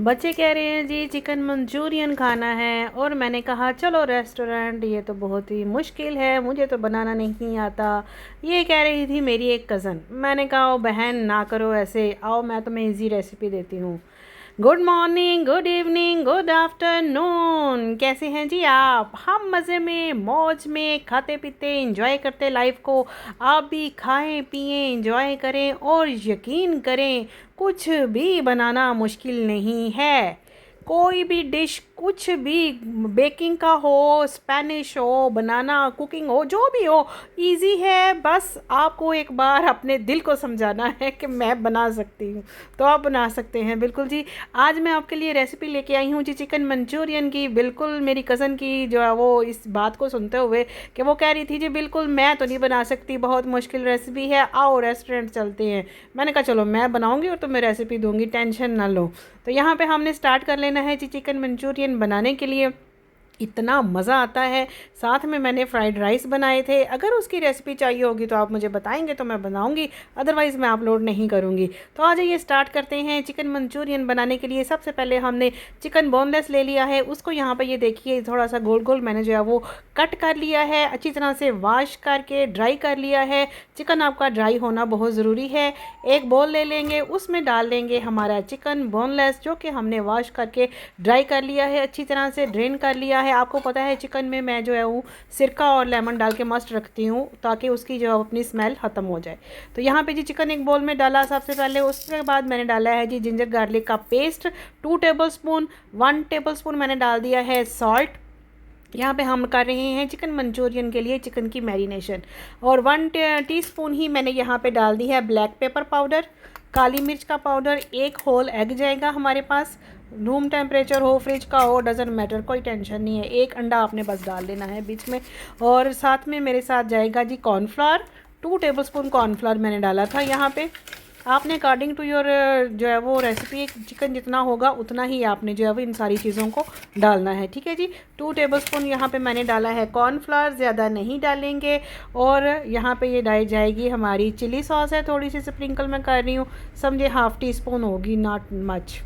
बच्चे कह रहे हैं जी चिकन मंचूरियन खाना है और मैंने कहा चलो रेस्टोरेंट। ये तो बहुत ही मुश्किल है, मुझे तो बनाना नहीं आता। ये कह रही थी मेरी एक कज़न। मैंने कहा ओ बहन ना करो ऐसे, आओ मैं तुम्हें इजी रेसिपी देती हूँ। Good morning, good evening, good afternoon. कैसे हैं जी आप? हम मज़े में मौज में खाते पीते इंजॉय करते लाइफ को। आप भी खाएं पिएं इंजॉय करें और यकीन करें कुछ भी बनाना मुश्किल नहीं है। कोई भी डिश, कुछ भी, बेकिंग का हो, स्पेनिश हो, बनाना कुकिंग हो, जो भी हो, इजी है। बस आपको एक बार अपने दिल को समझाना है कि मैं बना सकती हूँ, तो आप बना सकते हैं। बिल्कुल जी। आज मैं आपके लिए रेसिपी लेके आई हूँ जी चिकन मंचूरियन की। बिल्कुल मेरी कज़न की जो है वो इस बात को सुनते हुए कि वो कह रही थी जी बिल्कुल मैं तो नहीं बना सकती, बहुत मुश्किल रेसिपी है, आओ रेस्टोरेंट चलते हैं। मैंने कहा चलो मैं बनाऊँगी और तुम्हें रेसिपी दूँगी, टेंशन ना लो। तो यहाँ पे हमने स्टार्ट कर लेना है जी चिकन मंचूरियन बनाने के लिए। इतना मज़ा आता है। साथ में मैंने फ्राइड राइस बनाए थे। अगर उसकी रेसिपी चाहिए होगी तो आप मुझे बताएंगे तो मैं बनाऊंगी, अदरवाइज़ मैं अपलोड नहीं करूंगी। तो आ जाइए स्टार्ट करते हैं। चिकन मंचूरियन बनाने के लिए सबसे पहले हमने चिकन बोनलेस ले लिया है। उसको यहाँ पे ये देखिए थोड़ा सा गोल गोल मैंने जो है वो कट कर लिया है, अच्छी तरह से वॉश करके ड्राई कर लिया है। चिकन आपका ड्राई होना बहुत ज़रूरी है। एक बोल ले लेंगे, उसमें डाल देंगे हमारा चिकन बोनलेस जो कि हमने वॉश करके ड्राई कर लिया है, अच्छी तरह से ड्रेन कर लिया है। आपको पता है चिकन में मैं जो है वो सिरका और लेमन डाल के मस्ट रखती हूँ ताकि उसकी जो है अपनी स्मेल ख़त्म हो जाए। तो यहाँ पे जी चिकन एक बोल में डाला सबसे पहले। उसके बाद मैंने डाला है जी जिंजर गार्लिक का पेस्ट 2 टेबलस्पून। 1 टेबलस्पून मैंने डाल दिया है सॉल्ट। यहाँ पे हम कर रहे हैं चिकन मंचूरियन के लिए चिकन की मैरिनेशन। और 1 टीस्पून ही मैंने यहाँ पे डाल दी है ब्लैक पेपर पाउडर, काली मिर्च का पाउडर। एक होल एग जाएगा हमारे पास, रूम टेम्परेचर हो, फ्रिज का हो, डजेंट मैटर, कोई टेंशन नहीं है। एक अंडा आपने बस डाल देना है बीच में। और साथ में मेरे साथ जाएगा जी कॉर्नफ्लावर। 2 टेबलस्पून कॉर्नफ्लावर मैंने डाला था यहाँ पे। आपने अकॉर्डिंग टू योर जो है वो रेसिपी चिकन जितना होगा उतना ही आपने जो है वो इन सारी चीज़ों को डालना है, ठीक है जी। 2 टेबलस्पून यहाँ पे मैंने डाला है कॉर्नफ्लावर, ज़्यादा नहीं डालेंगे। और यहाँ पे ये डाली जाएगी हमारी चिली सॉस है, थोड़ी सी स्प्रिंकल मैं कर रही हूँ, समझे 1/2 टीस्पून होगी, नॉट मच।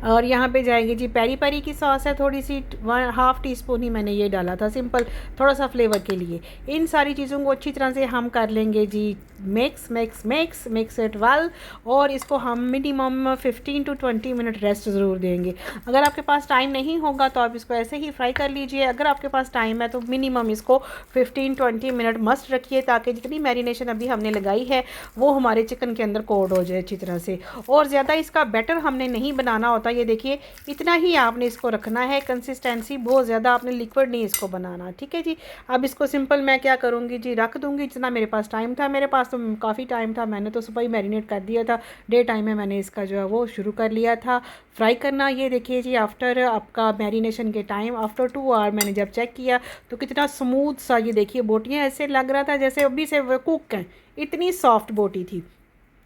और यहाँ पे जाएगी जी पेरी पेरी की सॉस है थोड़ी सी, 1/2 टीस्पून ही मैंने ये डाला था, सिंपल थोड़ा सा फ्लेवर के लिए। इन सारी चीज़ों को अच्छी तरह से हम कर लेंगे जी mix mix mix mix it well. और इसको हम मिनिमम 15 to 20 मिनट रेस्ट ज़रूर देंगे। अगर आपके पास टाइम नहीं होगा तो आप इसको ऐसे ही फ्राई कर लीजिए। अगर आपके पास टाइम है तो मिनिमम इसको 15-20 मिनट मस्ट रखिए ताकि जितनी मैरिनेशन अभी हमने लगाई है वो हमारे चिकन के अंदर कोड हो जाए अच्छी तरह से। और ज़्यादा इसका बैटर हमने नहीं बनाना होता, ये देखिए इतना ही आपने इसको रखना है। कंसिस्टेंसी बहुत ज़्यादा आपने लिक्विड नहीं इसको बनाना, ठीक है जी। अब इसको सिंपल मैं क्या करूँगी जी, रख दूँगी जितना मेरे पास टाइम था। मेरे पास तो काफ़ी टाइम था, मैंने तो सुबह ही मैरिनेट कर दिया था। डे टाइम में मैंने इसका जो है वो शुरू कर लिया था फ्राई करना। ये देखिए जी आफ्टर आपका मैरिनेशन के टाइम, आफ्टर 2 आवर मैंने जब चेक किया तो कितना स्मूथ सा, ये देखिए बोटियाँ ऐसे लग रहा था जैसे अभी से कुक हैं, इतनी सॉफ्ट बोटी थी।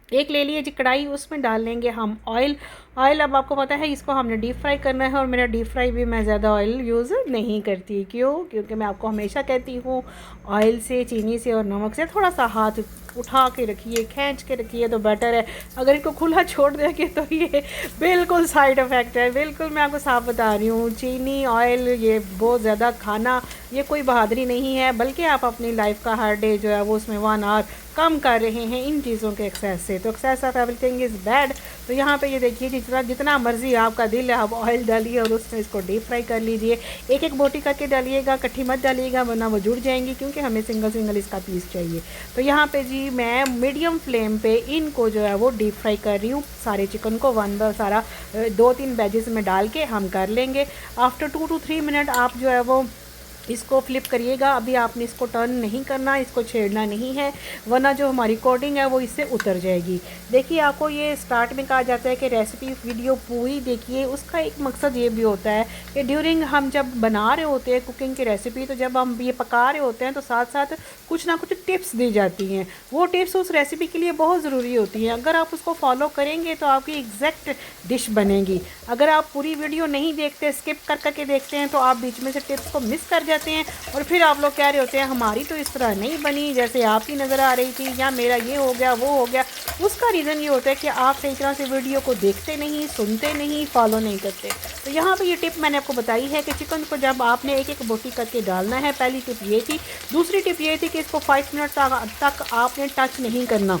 एक ले लिए जी कढ़ाई, उसमें डाल लेंगे हम ऑयल। ऑयल अब आपको पता है इसको हमने डीप फ्राई करना है और मेरा डीप फ्राई भी मैं ज़्यादा ऑयल यूज़ नहीं करती। क्यों? क्योंकि मैं आपको हमेशा कहती हूँ ऑयल से, चीनी से और नमक से थोड़ा सा हाथ उठा के रखिए, खींच के रखिए तो बेटर है। अगर इनको खुला छोड़ देंगे तो ये बिल्कुल साइड इफ़ेक्ट है। बिल्कुल मैं आपको साफ बता रही हूँ, चीनी ऑयल ये बहुत ज़्यादा खाना ये कोई बहादुरी नहीं है, बल्कि आप अपनी लाइफ का हर डे जो है वो उसमें 1 आवर कम कर रहे हैं इन चीज़ों के एक्सेस से। तो excess of everything is bad. तो यहाँ पे ये देखिए जितना जितना मर्जी आपका दिल है आप ऑयल डालिए और उसमें इसको डीप फ्राई कर लीजिए। एक एक बोटी करके डालिएगा, इकट्ठी मत डालिएगा वरना वो जुड़ जाएंगी, क्योंकि हमें सिंगल सिंगल इसका पीस चाहिए। तो यहाँ पे जी मैं मीडियम फ्लेम पे इनको जो है वो डीप फ्राई कर रही हूँ। सारे चिकन को वन बार सारा 2-3 बैजेस में डाल के हम कर लेंगे। आफ्टर 2 to 3 मिनट आप जो है वो इसको फ्लिप करिएगा। अभी आपने इसको टर्न नहीं करना, इसको छेड़ना नहीं है, वरना जो हमारी कोटिंग है वो इससे उतर जाएगी। देखिए आपको ये स्टार्ट में कहा जाता है कि रेसिपी वीडियो पूरी देखिए। उसका एक मकसद ये भी होता है कि ड्यूरिंग हम जब बना रहे होते हैं कुकिंग की रेसिपी, तो जब हम ये पका रहे होते हैं तो साथ साथ कुछ ना कुछ टिप्स दी जाती हैं। वो टिप्स उस रेसिपी के लिए बहुत ज़रूरी होती हैं। अगर आप उसको फॉलो करेंगे तो आपकी एग्जैक्ट डिश बनेगी। अगर आप पूरी वीडियो नहीं देखते, स्किप कर करके देखते हैं, तो आप बीच में से टिप्स को मिस कर जाते हैं और फिर आप लोग कह रहे होते हैं हमारी तो इस तरह नहीं बनी जैसे आपकी नज़र आ रही थी, या मेरा ये हो गया वो हो गया। उसका रीज़न ये होता है कि आप सही तरह से वीडियो को देखते नहीं, सुनते नहीं, फॉलो नहीं करते। तो यहाँ पे ये टिप मैंने आपको बताई है कि चिकन को जब आपने एक एक बोटी करके डालना है, पहली टिप ये थी। दूसरी टिप ये थी कि इसको 5 मिनट तक आपने टच नहीं करना।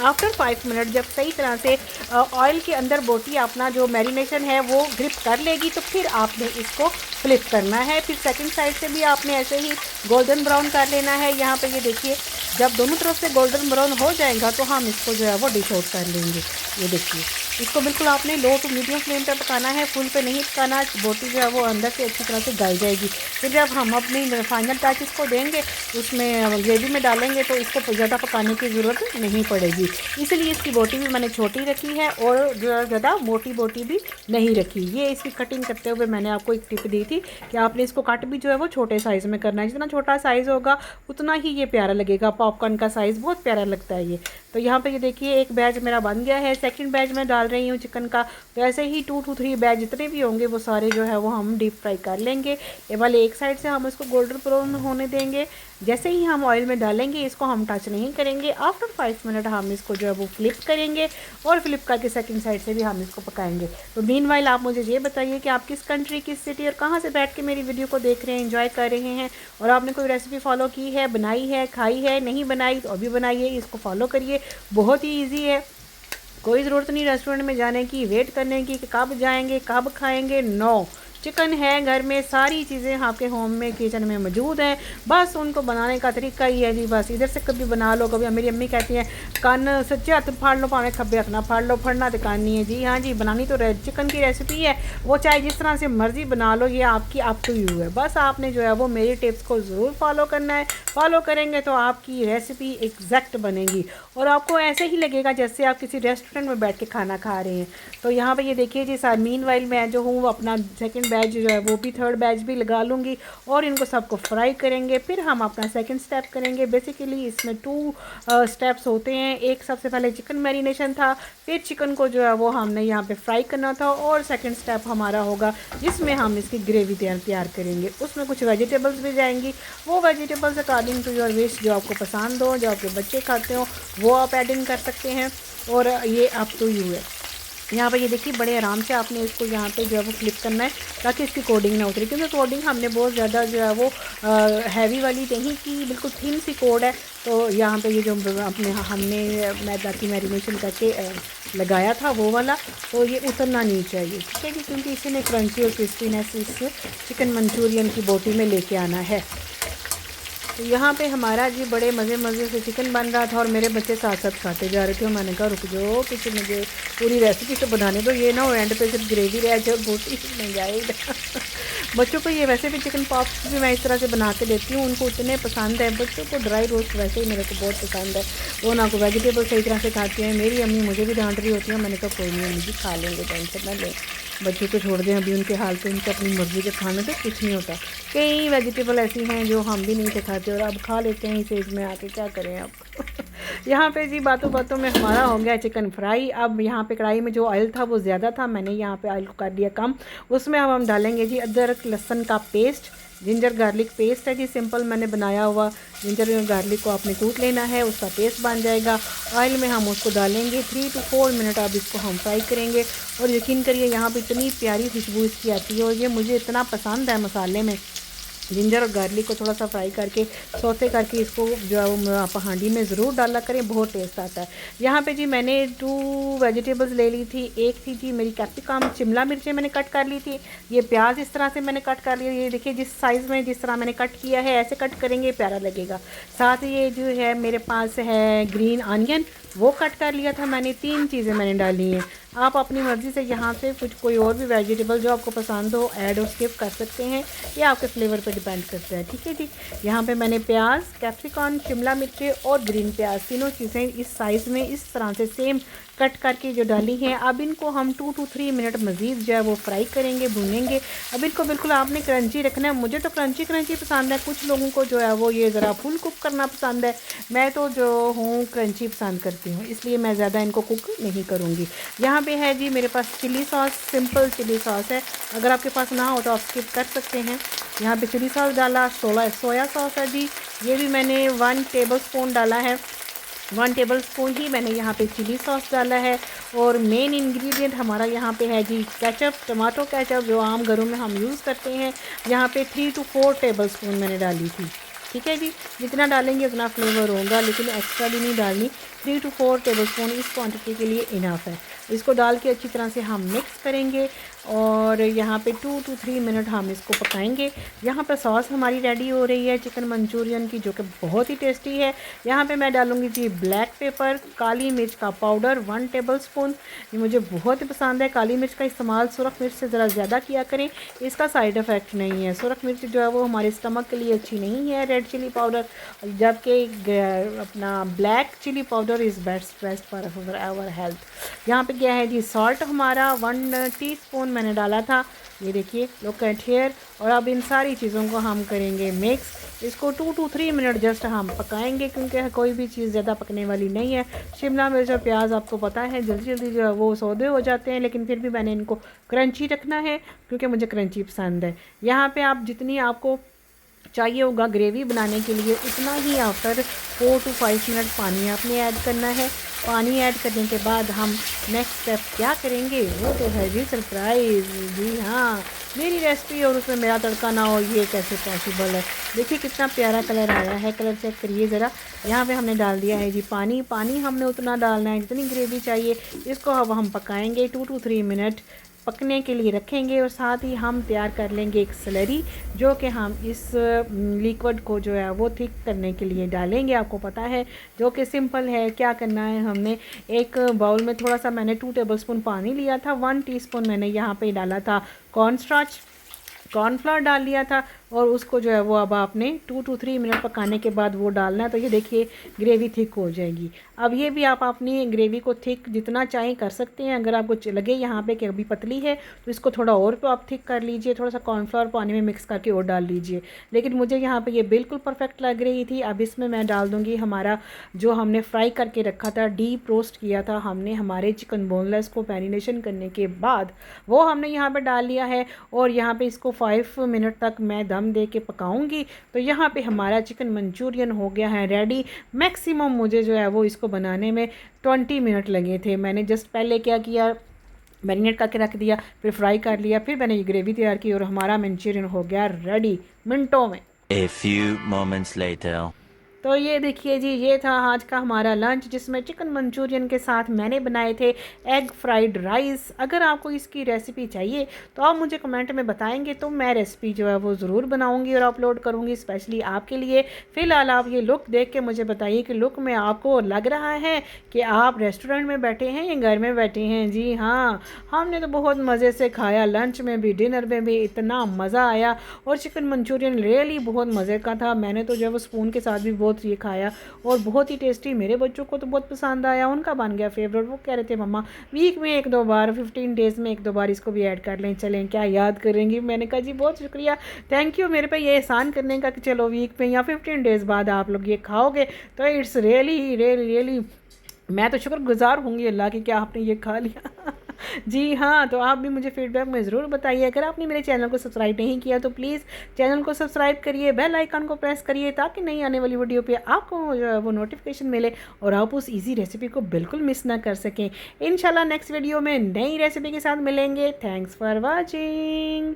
आफ्टर 5 मिनट जब सही तरह से ऑयल के अंदर बोटी अपना जो मैरिनेशन है वो ग्रिप कर लेगी, तो फिर आपने इसको फ्लिप करना है। फिर सेकंड साइड से भी आपने ऐसे ही गोल्डन ब्राउन कर लेना है। यहाँ पे ये देखिए, जब दोनों तरफ से गोल्डन ब्राउन हो जाएगा तो हम इसको जो है वो डिश आउट कर लेंगे। ये देखिए, इसको बिल्कुल आपने लो टू मीडियम फ्लेम पर पकाना है, फुल पे नहीं पकाना। बोटी जो है वो अंदर से अच्छी तरह से गल जाएगी। फिर जब हम अपनी फाइनल टच इसको देंगे, उसमें ग्रेवी में डालेंगे, तो इसको ज़्यादा पकाने की ज़रूरत नहीं पड़ेगी। इसलिए इसकी बोटी भी मैंने छोटी रखी है और ज़्यादा मोटी बोटी भी नहीं रखी। ये इसकी कटिंग करते हुए मैंने आपको एक टिप दी थी कि आपने इसको कट भी जो है वो छोटे साइज़ में करना है। जितना छोटा साइज़ होगा उतना ही ये प्यारा लगेगा। पॉपकॉर्न का साइज़ बहुत प्यारा लगता है ये। तो यहाँ पे ये देखिए, एक बैच मेरा बन गया है। सेकंड बैच में डाल रही हूँ चिकन का। तो ऐसे ही 2 to 3 बैच जितने भी होंगे वो सारे जो है वो हम डीप फ्राई कर लेंगे। ये वाले एक साइड से हम इसको गोल्डन ब्राउन होने देंगे। जैसे ही हम ऑयल में डालेंगे, इसको हम टच नहीं करेंगे। आफ्टर 5 मिनट हम इसको जो है वो फ्लिप करेंगे और फ्लिप करके सेकंड साइड से भी हम इसको पकाएंगे। तो मीनवाइल आप मुझे ये बताइए कि आप किस कंट्री, किस सिटी और कहाँ से बैठ के मेरी वीडियो को देख रहे हैं, एंजॉय कर रहे हैं, और आपने कोई रेसिपी फॉलो की है, बनाई है, खाई है, नहीं बनाई तो अभी बनाइए, इसको फॉलो करिए। बहुत ही ईजी है, कोई ज़रूरत नहीं रेस्टोरेंट में जाने की, वेट करने की कि कब जाएंगे, कब खाएंगे। नो, चिकन है घर में, सारी चीज़ें आपके होम में किचन में मौजूद हैं। बस उनको बनाने का तरीका ही है जी। बस इधर से कभी बना लो, कभी मेरी अम्मी कहती हैं कान सच्चे हाथ फाड़ लो, पावे खब्बे हाथ ना फाड़ लो, फड़ना तो कान नहीं है जी। हाँ जी, बनानी तो चिकन की रेसिपी है, वो चाहे जिस तरह से मर्ज़ी बना लो, ये आपकी अप टू यू है। बस आपने जो है वो मेरी टिप्स को ज़रूर फॉलो करना है। फॉलो करेंगे तो आपकी रेसिपी एग्जैक्ट बनेगी और आपको ऐसे ही लगेगा जैसे आप किसी रेस्टोरेंट में बैठ के खाना खा रहे हैं। तो यहाँ पर ये देखिए जी, मीनवाइल मैं जो हूँ अपना सेकंड बैच जो है वो भी, थर्ड बैच भी लगा लूँगी और इनको सबको फ्राई करेंगे। फिर हम अपना सेकंड स्टेप करेंगे। बेसिकली इसमें 2 स्टेप्स होते हैं। एक सबसे पहले चिकन मैरिनेशन था, फिर चिकन को जो है वो हमने यहाँ पे फ्राई करना था, और सेकंड स्टेप हमारा होगा जिसमें हम इसकी ग्रेवी तैयार करेंगे। उसमें कुछ वेजिटेबल्स भी जाएंगी। वो vegetables according to your wish, जो आपको पसंद हो, जो आपके बच्चे खाते हो, वो आप ऐड इन कर सकते हैं, और ये अप टू यू है। यहाँ पे ये देखिए, बड़े आराम से आपने इसको यहाँ पे जो है वो फ्लिप करना है ताकि इसकी कोडिंग ना उतरे, क्योंकि कोडिंग हमने बहुत ज़्यादा जो है वो हैवी वाली नहीं की, बिल्कुल थिन सी कोड है। तो यहाँ पे ये जो हमने मैदा की मैरिनेशन करके लगाया था वो वाला, तो ये उतरना नहीं चाहिए, ठीक है जी, क्योंकि इसी ने क्रंची और क्रिस्पीनेस इस चिकन मंचूरियन की बोटी में लेके आना है। तो यहाँ पे हमारा जी बड़े मज़े से चिकन बन रहा था और मेरे बच्चे साथ साथ खाते जा रहे थे। मैंने कहा रुक जाओ, किसी मुझे पूरी रेसिपी तो बनाने दो, ये ना हो एंड पे सिर्फ ग्रेवी रह जाए, बोटी नहीं जाएगा। बच्चों को ये वैसे भी चिकन पॉप्स भी मैं इस तरह से बना के देती हूँ, उनको इतने पसंद है। बच्चों को ड्राई रोस्ट वैसे ही मेरे को बहुत पसंद है, वो ना को वेजिटेबल सही तरह से खाते हैं। मेरी अम्मी मुझे भी डांट रही होती है, मैंने कहा कोई नहीं अम्मी जी, खा लेंगे, टेंशन ना लें, बच्चों को छोड़ दें अभी उनके हाल पे, उनको अपनी मर्ज़ी के खाने से कुछ नहीं होता। कई वेजिटेबल ऐसी हैं जो हम भी नहीं खाते और अब खा लेते हैं इस एज में आके, क्या करें अब। यहाँ पे जी बातों बातों में हमारा हो गया चिकन फ्राई। अब यहाँ पे कढ़ाई में जो ऑयल था वो ज़्यादा था, मैंने यहाँ पे ऑयल को कर दिया कम। उसमें अब हम डालेंगे जी अदरक लहसुन का पेस्ट, जिंजर गार्लिक पेस्ट है जी, सिंपल मैंने बनाया हुआ। जिंजर गार्लिक को आपने कूट लेना है, उसका पेस्ट बन जाएगा। ऑयल में हम उसको डालेंगे, 3 to 4 मिनट अब इसको हम फ्राई करेंगे। और यकीन करिए यहाँ पे इतनी प्यारी खुशबू इसकी आती है और ये मुझे इतना पसंद है मसाले में। जिंजर और गार्लिक को थोड़ा सा फ्राई करके सौते करके इसको जो है वो आप हांडी में ज़रूर डाला करें, बहुत टेस्ट आता है। यहाँ पे जी मैंने 2 वेजिटेबल्स ले ली थी। एक थी जी मेरी कैप्सिकम, शिमला मिर्चें मैंने कट कर ली थी। ये प्याज इस तरह से मैंने कट कर लिया, ये देखिए जिस साइज़ में जिस तरह मैंने कट किया है ऐसे कट करेंगे प्यारा लगेगा। साथ ये जो है मेरे पास है ग्रीन अनियन, वो कट कर लिया था मैंने। 3 चीज़ें मैंने डाली हैं। आप अपनी मर्ज़ी से यहाँ से कुछ कोई और भी वेजिटेबल जो आपको पसंद हो ऐड और स्किप कर सकते हैं, ये आपके फ्लेवर पर डिपेंड करता है, ठीक है जी। यहाँ पे मैंने प्याज, कैप्सिकम, शिमला मिर्ची और ग्रीन प्याज तीनों चीज़ें इस साइज़ में इस तरह से सेम कट करके जो डाली हैं। अब इनको हम 2 to 3 मिनट मज़ीद जो है वो फ्राई करेंगे, भूनेंगे। अब इनको बिल्कुल आपने क्रंची रखना है। मुझे तो क्रंची पसंद है, कुछ लोगों को जो है वो ये ज़रा फुल कुक करना पसंद है। मैं तो जो हूँ क्रंची पसंद करती हूँ, इसलिए मैं ज़्यादा इनको कुक नहीं करूँगी। यहाँ पे है जी मेरे पास chilli sauce, simple chilli sauce है, अगर आपके पास ना हो तो आप स्किप कर सकते हैं। यहाँ पे चिली सॉस डाला, सोया सॉस है जी, ये भी मैंने 1 टेबल स्पून डाला है। 1 टेबल स्पून ही मैंने यहाँ पे चिली सॉस डाला है। और मेन इंग्रेडिएंट हमारा यहाँ पे है जी केचप, टमाटो केचप, जो आम घरों में हम यूज़ करते हैं। यहाँ पे 3 to 4 टेबल स्पून मैंने डाली थी। ठीक है जी, जितना डालेंगे उतना फ्लेवर होगा, लेकिन एक्स्ट्रा भी नहीं डालनी। 3 to 4 टेबल स्पून इस क्वांटिटी के लिए इनफ है। इसको डाल के अच्छी तरह से हम मिक्स करेंगे और यहाँ पे 2 to 3 मिनट हम इसको पकाएंगे। यहाँ पर सॉस हमारी रेडी हो रही है चिकन मंचूरियन की, जो कि बहुत ही टेस्टी है। यहाँ पे मैं डालूँगी जी ब्लैक पेपर, काली मिर्च का पाउडर 1 टेबल स्पून। ये मुझे बहुत ही पसंद है। काली मिर्च का इस्तेमाल सुरख मिर्च से ज़रा ज़्यादा किया करें, इसका साइड इफ़ेक्ट नहीं है। सुरख मिर्च जो है वो हमारे स्टमक के लिए अच्छी नहीं है, रेड चिली पाउडर, जबकि अपना black chilli powder is best for our health. यहाँ पे क्या है जी सॉल्ट हमारा 1 टीस्पून मैंने डाला था, ये देखिए लुक एट हियर। और अब इन सारी चीज़ों को हम करेंगे मिक्स। इसको 2 to 3 मिनट जस्ट हम पकाएंगे, क्योंकि कोई भी चीज़ ज़्यादा पकने वाली नहीं है। शिमला मिर्च और प्याज आपको पता है जल्दी जल्दी जो है वो सौदे हो जाते हैं, लेकिन फिर भी मैंने इनको क्रंची रखना है क्योंकि मुझे क्रंची पसंद है। यहाँ पे आप जितनी आपको चाहिए होगा ग्रेवी बनाने के लिए उतना ही आफ्टर 4 to 5 मिनट पानी आपने ऐड करना है। पानी ऐड करने के बाद हम नेक्स्ट स्टेप क्या करेंगे वो तो है जी सरप्राइज़। जी हाँ, मेरी रेसिपी और उसमें मेरा तड़का ना हो, ये कैसे पॉसिबल है। देखिए कितना प्यारा कलर आया है, कलर चेक करिए ज़रा। यहाँ पे हमने डाल दिया है जी पानी। पानी हमने उतना डालना है जितनी ग्रेवी चाहिए। इसको अब हम पकाएंगे 2 to 3 मिनट पकने के लिए रखेंगे। और साथ ही हम तैयार कर लेंगे एक स्लरी, जो कि हम इस लिक्विड को जो है वो थिक करने के लिए डालेंगे। आपको पता है जो कि सिंपल है। क्या करना है, हमने एक बाउल में थोड़ा सा मैंने 2 टेबल स्पून पानी लिया था, 1 टीस्पून मैंने यहाँ पे डाला था कॉर्नफ्लोर डाल लिया था, और उसको जो है वो अब आपने 2 to 3 मिनट पकाने के बाद वो डालना है। तो ये देखिए ग्रेवी थिक हो जाएगी। अब ये भी आप अपनी ग्रेवी को थिक जितना चाहें कर सकते हैं। अगर आपको लगे यहाँ पे कि अभी पतली है तो इसको थोड़ा और तो आप थिक कर लीजिए, थोड़ा सा कॉर्नफ्लोर पानी में मिक्स करके और डाल लीजिए। लेकिन मुझे यहाँ पे ये बिल्कुल परफेक्ट लग रही थी। अब इसमें मैं डाल दूँगी हमारा जो हमने फ्राई करके रखा था, डीप रोस्ट किया था हमने हमारे चिकन बोनलेस को मैरिनेशन करने के बाद, वो हमने यहाँ पर डाल लिया है। और यहाँ पर इसको 5 मिनट तक मैं दम दे के पकाऊंगी। तो यहाँ पे हमारा चिकन मंचूरियन हो गया है रेडी। मैक्सिमम मुझे जो है वो इसको बनाने में 20 मिनट लगे थे। मैंने जस्ट पहले क्या किया, मैरिनेट करके रख दिया, फिर फ्राई कर लिया, फिर मैंने ये ग्रेवी तैयार की और हमारा मंचूरियन हो गया रेडी मिनटों में। A few moments later. तो ये देखिए जी, ये था आज का हमारा लंच, जिसमें चिकन मंचूरियन के साथ मैंने बनाए थे एग फ्राइड राइस। अगर आपको इसकी रेसिपी चाहिए तो आप मुझे कमेंट में बताएंगे, तो मैं रेसिपी जो है वो ज़रूर बनाऊंगी और अपलोड करूंगी स्पेशली आपके लिए। फ़िलहाल आप ये लुक देख के मुझे बताइए कि लुक में आपको लग रहा है कि आप रेस्टोरेंट में बैठे हैं या घर में बैठे हैं। जी हाँ, हमने तो बहुत मज़े से खाया, लंच में भी डिनर में भी इतना मज़ा आया। और चिकन मंचूरियन रियली बहुत मज़े का था। मैंने तो जो है वो स्पून के साथ भी बहुत ये खाया और बहुत ही टेस्टी। मेरे बच्चों को तो बहुत पसंद आया, उनका बन गया फेवरेट। वो कह रहे थे मम्मा वीक में 1-2 बार, 15 डेज़ में 1-2 बार इसको भी ऐड कर लें, चलें क्या याद करेंगी। मैंने कहा जी बहुत शुक्रिया, थैंक यू मेरे पे ये एहसान करने का कि चलो वीक में या 15 डेज़ बाद आप लोग ये खाओगे। तो इट्स रियली मैं तो शुक्रगुजार होंगी अल्लाह की कि आपने ये खा लिया। जी हाँ, तो आप भी मुझे फीडबैक में ज़रूर बताइए। अगर आपने मेरे चैनल को सब्सक्राइब नहीं किया तो प्लीज़ चैनल को सब्सक्राइब करिए, बेल आइकन को प्रेस करिए, ताकि नई आने वाली वीडियो पे आपको जो है वो नोटिफिकेशन मिले और आप उस इजी रेसिपी को बिल्कुल मिस ना कर सकें। इंशाल्लाह नेक्स्ट वीडियो में नई रेसिपी के साथ मिलेंगे। Thanks for watching.